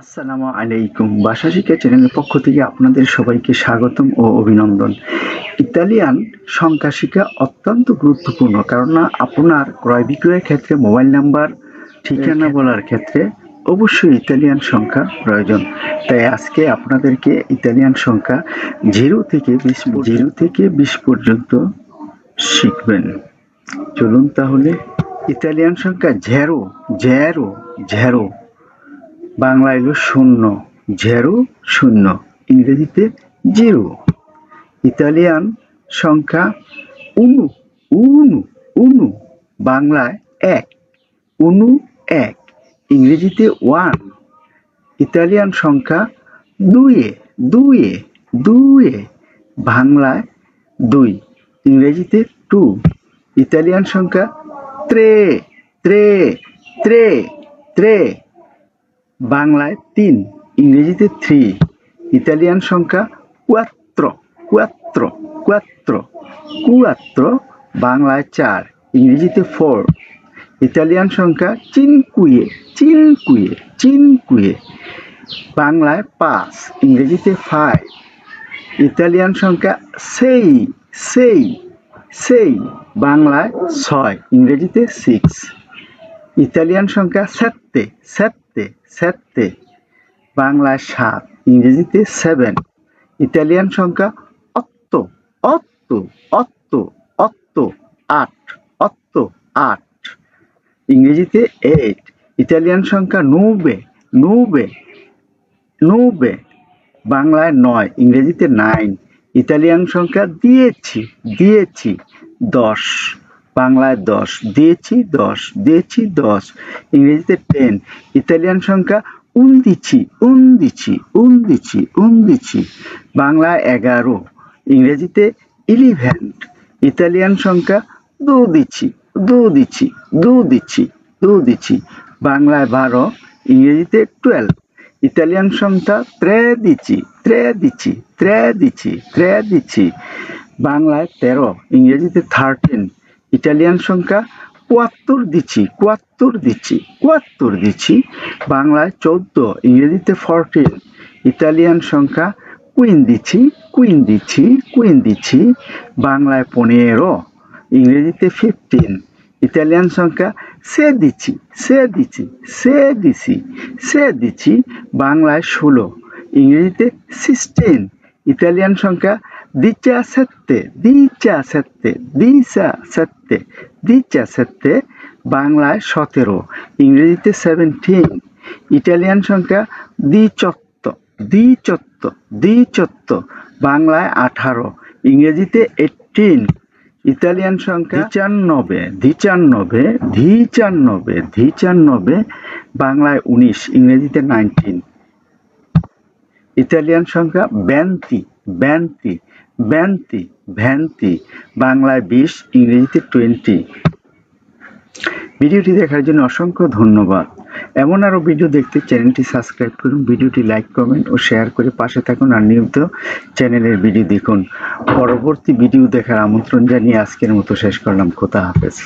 আসসালামু আলাইকুম। ভাষা শিক্ষা চ্যানেলের পক্ষ থেকে আপনাদের সবাইকে স্বাগতম ও অভিনন্দন। ইতালিয়ান সংখ্যা শিক্ষা অত্যন্ত গুরুত্বপূর্ণ, কারণ আপনার ক্রয় বিক্রয়ের ক্ষেত্রে মোবাইল নাম্বার ঠিকানা বলার ক্ষেত্রে অবশ্যই ইতালিয়ান সংখ্যা প্রয়োজন। তাই আজকে আপনাদেরকে ইতালিয়ান সংখ্যা 0 থেকে 20 পর্যন্ত শিখবেন। চলুন তাহলে। ইতালিয়ান সংখ্যা 0 বাংলা হলো 0 ইংরেজিতে 0। ইতালিয়ান সংখ্যা উনু বাংলায় 1 ইংরেজিতে 1। ইতালিয়ান সংখ্যা দুয়ে বাংলায় 2 ইংরেজিতে 2। ইতালিয়ান সংখ্যা ত্রে বাংলায় 3 ইংরেজিতে 3। ইতালিয়ান সংখ্যা কুয়াত্র বাংলায় 4 ইংরেজিতে 4। ইতালিয়ান সংখ্যা চিনকুয়ে বাংলায় 5 ইংরেজিতে 5। ইতালিয়ান সংখ্যা সেই বাংলায় 6 ইংরেজিতে 6। ইতালিয়ান সংখ্যা সেত্তে বাংলায় 7 ইংরেজিতে 7। ইতালিয়ান সংখ্যা অত্তো 8 ইংরেজিতে 8। ইতালিয়ান সংখ্যা নব্বে বাংলায় 9 ইংরেজিতে 9। ইতালিয়ান সংখ্যা দিয়েছি 10 বাংলায় 10 দিয়েছি 10 ইংরেজিতে 10। ইতালিয়ান সংখ্যা 11 বাংলায় 11 ইংরেজিতে 11। ইতালিয়ান সংখ্যা 12 বাংলায় 12 ইংরেজিতে 12। ইতালিয়ান সংখ্যা 13 বাংলায় 13 ইংরেজিতে 13। ইতালিয়ান সংখ্যা 74 বাংলায় 14 ইংরেজিতে 14। ইতালিয়ান সংখ্যা 15 বাংলায় 15 ইংরেজিতে 15। ইতালিয়ান সংখ্যা 16 বাংলায় 16 ইংরেজিতে 16। ইতালিয়ান সংখ্যা 17 বাংলায় 17 ইংরেজিতে 17। ইতালিয়ান সংখ্যা 18 বাংলায় 18 ইংরেজিতে 18। ইতালিয়ান সংখ্যা 95 বাংলায় 19 ইংরেজিতে 19। ইতালিয়ান সংখ্যা 20 বাংলায় 20 ইংরেজিতে 20। ভিডিওটি দেখার জন্য অসংখ্য ধন্যবাদ। এমন আরো ভিডিও দেখতে চ্যানেলটি সাবস্ক্রাইব করুন, ভিডিওটি লাইক, কমেন্ট ও শেয়ার করে পাশে থাকুন আর নিয়মিত চ্যানেলের ভিডিও দেখুন। পরবর্তী ভিডিও দেখার আমন্ত্রণ জানিয়ে আজকের মতো শেষ করলাম। খোদা হাফেজ।